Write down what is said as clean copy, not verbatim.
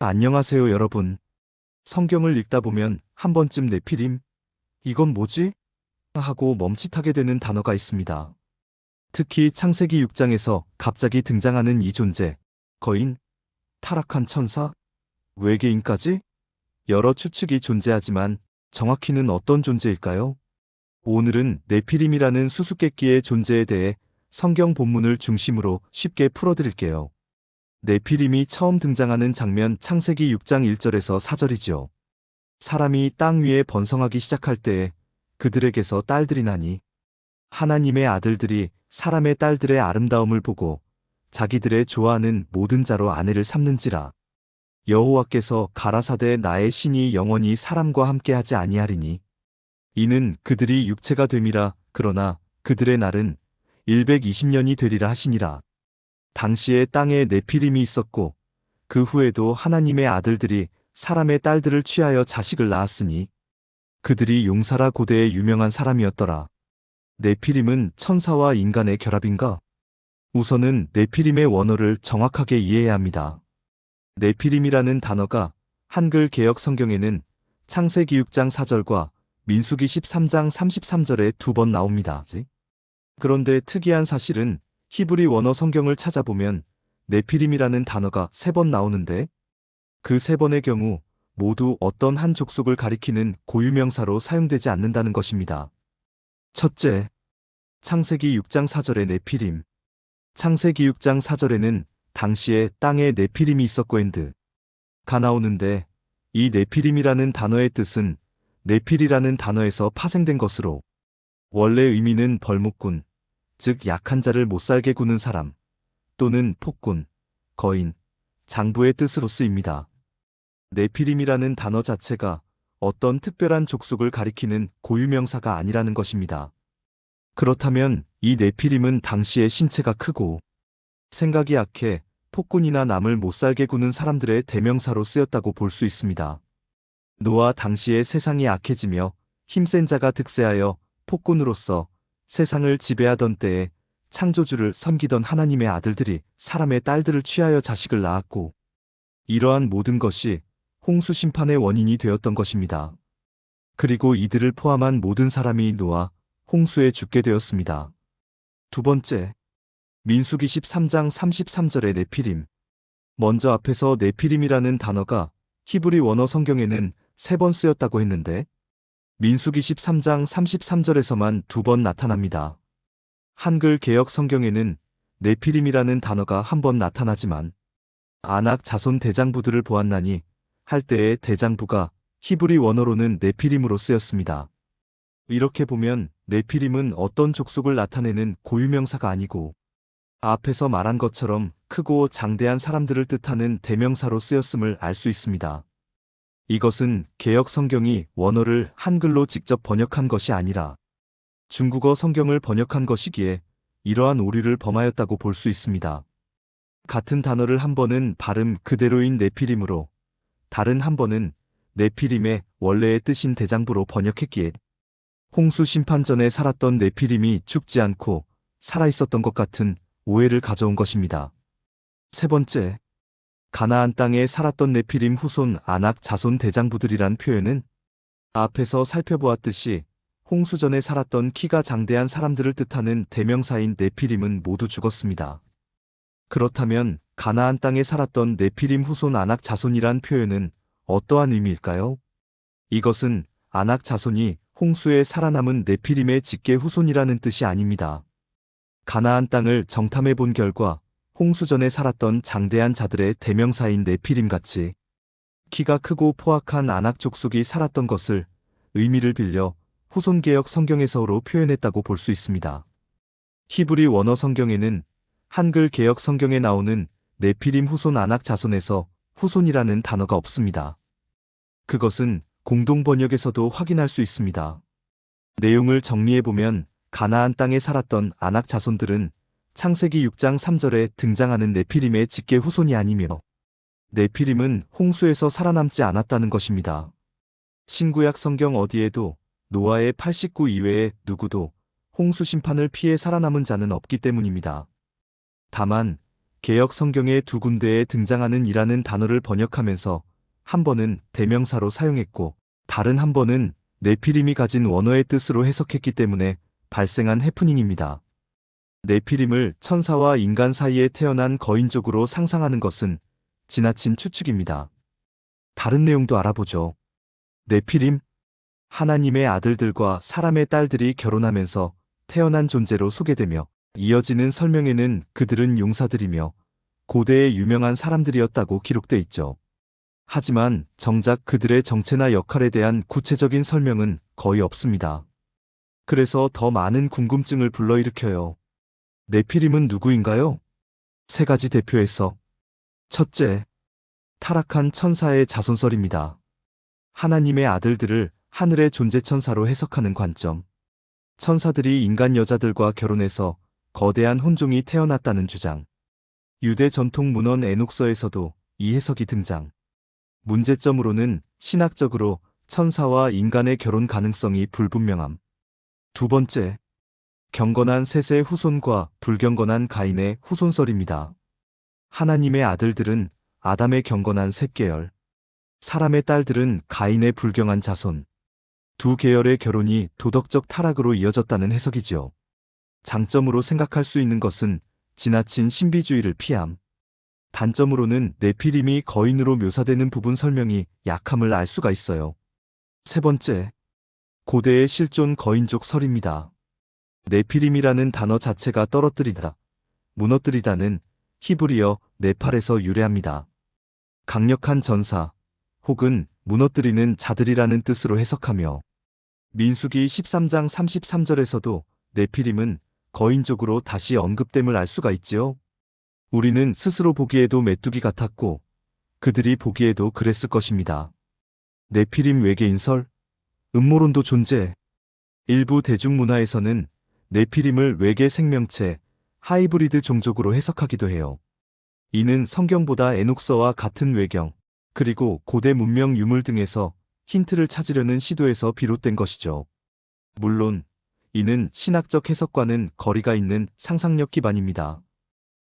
안녕하세요, 여러분. 성경을 읽다 보면 한 번쯤 네피림, 이건 뭐지? 하고 멈칫하게 되는 단어가 있습니다. 특히 창세기 6장에서 갑자기 등장하는 이 존재, 거인, 타락한 천사, 외계인까지 여러 추측이 존재하지만 정확히는 어떤 존재일까요? 오늘은 네피림이라는 수수께끼의 존재에 대해 성경 본문을 중심으로 쉽게 풀어드릴게요. 네피림이 처음 등장하는 장면 창세기 6장 1절에서 4절이지요. 사람이 땅 위에 번성하기 시작할 때에 그들에게서 딸들이 나니 하나님의 아들들이 사람의 딸들의 아름다움을 보고 자기들의 좋아하는 모든 자로 아내를 삼는지라. 여호와께서 가라사대 나의 신이 영원히 사람과 함께하지 아니하리니 이는 그들이 육체가 됨이라. 그러나 그들의 날은 120년이 되리라 하시니라. 당시에 땅에 네피림이 있었고 그 후에도 하나님의 아들들이 사람의 딸들을 취하여 자식을 낳았으니 그들이 용사라 고대에 유명한 사람이었더라. 네피림은 천사와 인간의 결합인가? 우선은 네피림의 원어를 정확하게 이해해야 합니다. 네피림이라는 단어가 한글 개역 성경에는 창세기 6장 4절과 민수기 13장 33절에 2번 나옵니다. 그런데 특이한 사실은 히브리 원어 성경을 찾아보면 네피림이라는 단어가 3번 나오는데 그 3번의 경우 모두 어떤 한 족속을 가리키는 고유명사로 사용되지 않는다는 것입니다. 첫째, 창세기 6장 4절의 네피림. 창세기 6장 4절에는 당시에 땅에 네피림이 있었고 가 나오는데 이 네피림이라는 단어의 뜻은 네필이라는 단어에서 파생된 것으로 원래 의미는 벌목꾼, 즉 약한 자를 못살게 구는 사람 또는 폭군, 거인, 장부의 뜻으로 쓰입니다. 네피림이라는 단어 자체가 어떤 특별한 족속을 가리키는 고유명사가 아니라는 것입니다. 그렇다면 이 네피림은 당시에 신체가 크고 생각이 약해 폭군이나 남을 못살게 구는 사람들의 대명사로 쓰였다고 볼 수 있습니다. 노아 당시에 세상이 악해지며 힘센 자가 득세하여 폭군으로서 세상을 지배하던 때에 창조주를 섬기던 하나님의 아들들이 사람의 딸들을 취하여 자식을 낳았고 이러한 모든 것이 홍수 심판의 원인이 되었던 것입니다. 그리고 이들을 포함한 모든 사람이 노아 홍수에 죽게 되었습니다. 두 번째, 민수기 13장 33절의 네피림. 먼저 앞에서 네피림이라는 단어가 히브리 원어 성경에는 3번 쓰였다고 했는데 민수기 13장 33절에서만 2번 나타납니다. 한글 개역 성경에는 네피림이라는 단어가 1번 나타나지만 아낙 자손 대장부들을 보았나니 할 때의 대장부가 히브리 원어로는 네피림으로 쓰였습니다. 이렇게 보면 네피림은 어떤 족속을 나타내는 고유명사가 아니고 앞에서 말한 것처럼 크고 장대한 사람들을 뜻하는 대명사로 쓰였음을 알 수 있습니다. 이것은 개역 성경이 원어를 한글로 직접 번역한 것이 아니라 중국어 성경을 번역한 것이기에 이러한 오류를 범하였다고 볼 수 있습니다. 같은 단어를 한 번은 발음 그대로인 네피림으로 다른 한 번은 네피림의 원래의 뜻인 대장부로 번역했기에 홍수 심판 전에 살았던 네피림이 죽지 않고 살아있었던 것 같은 오해를 가져온 것입니다. 세 번째, 가나안 땅에 살았던 네피림 후손 아낙 자손 대장부들이란 표현은 앞에서 살펴보았듯이 홍수 전에 살았던 키가 장대한 사람들을 뜻하는 대명사인 네피림은 모두 죽었습니다. 그렇다면 가나안 땅에 살았던 네피림 후손 아낙 자손이란 표현은 어떠한 의미일까요? 이것은 아낙 자손이 홍수에 살아남은 네피림의 직계 후손이라는 뜻이 아닙니다. 가나안 땅을 정탐해 본 결과 홍수 전에 살았던 장대한 자들의 대명사인 네피림 같이 키가 크고 포악한 아낙 족속이 살았던 것을 의미를 빌려 후손개역 성경에서로 표현했다고 볼 수 있습니다. 히브리 원어 성경에는 한글 개역 성경에 나오는 네피림 후손 아낙 자손에서 후손이라는 단어가 없습니다. 그것은 공동 번역에서도 확인할 수 있습니다. 내용을 정리해보면 가나안 땅에 살았던 아낙 자손들은 창세기 6장 3절에 등장하는 네피림의 직계 후손이 아니며 네피림은 홍수에서 살아남지 않았다는 것입니다. 신구약 성경 어디에도 노아의 89 이외에 누구도 홍수 심판을 피해 살아남은 자는 없기 때문입니다. 다만 개역 성경의 두 군데에 등장하는 이라는 단어를 번역하면서 한 번은 대명사로 사용했고 다른 한 번은 네피림이 가진 원어의 뜻으로 해석했기 때문에 발생한 해프닝입니다. 네피림을 천사와 인간 사이에 태어난 거인족으로 상상하는 것은 지나친 추측입니다. 다른 내용도 알아보죠. 네피림, 하나님의 아들들과 사람의 딸들이 결혼하면서 태어난 존재로 소개되며 이어지는 설명에는 그들은 용사들이며 고대의 유명한 사람들이었다고 기록돼 있죠. 하지만 정작 그들의 정체나 역할에 대한 구체적인 설명은 거의 없습니다. 그래서 더 많은 궁금증을 불러일으켜요. 네피림은 누구인가요? 세 가지 대표에서 첫째, 타락한 천사의 자손설입니다. 하나님의 아들들을 하늘의 존재 천사로 해석하는 관점. 천사들이 인간 여자들과 결혼해서 거대한 혼종이 태어났다는 주장. 유대 전통 문헌 에녹서에서도 이 해석이 등장. 문제점으로는 신학적으로 천사와 인간의 결혼 가능성이 불분명함. 두 번째, 경건한 셋의 후손과 불경건한 가인의 후손설입니다. 하나님의 아들들은 아담의 경건한 셋 계열, 사람의 딸들은 가인의 불경한 자손. 두 계열의 결혼이 도덕적 타락으로 이어졌다는 해석이지요. 장점으로 생각할 수 있는 것은 지나친 신비주의를 피함. 단점으로는 네피림이 거인으로 묘사되는 부분 설명이 약함을 알 수가 있어요. 세 번째, 고대의 실존 거인족 설입니다. 네피림이라는 단어 자체가 떨어뜨리다, 무너뜨리다는 히브리어 네팔에서 유래합니다. 강력한 전사 혹은 무너뜨리는 자들이라는 뜻으로 해석하며 민수기 13장 33절에서도 네피림은 거인족으로 다시 언급됨을 알 수가 있지요. 우리는 스스로 보기에도 메뚜기 같았고 그들이 보기에도 그랬을 것입니다. 네피림 외계인설, 음모론도 존재. 일부 대중문화에서는 네피림을 외계 생명체, 하이브리드 종족으로 해석하기도 해요. 이는 성경보다 에녹서와 같은 외경, 그리고 고대 문명 유물 등에서 힌트를 찾으려는 시도에서 비롯된 것이죠. 물론 이는 신학적 해석과는 거리가 있는 상상력 기반입니다.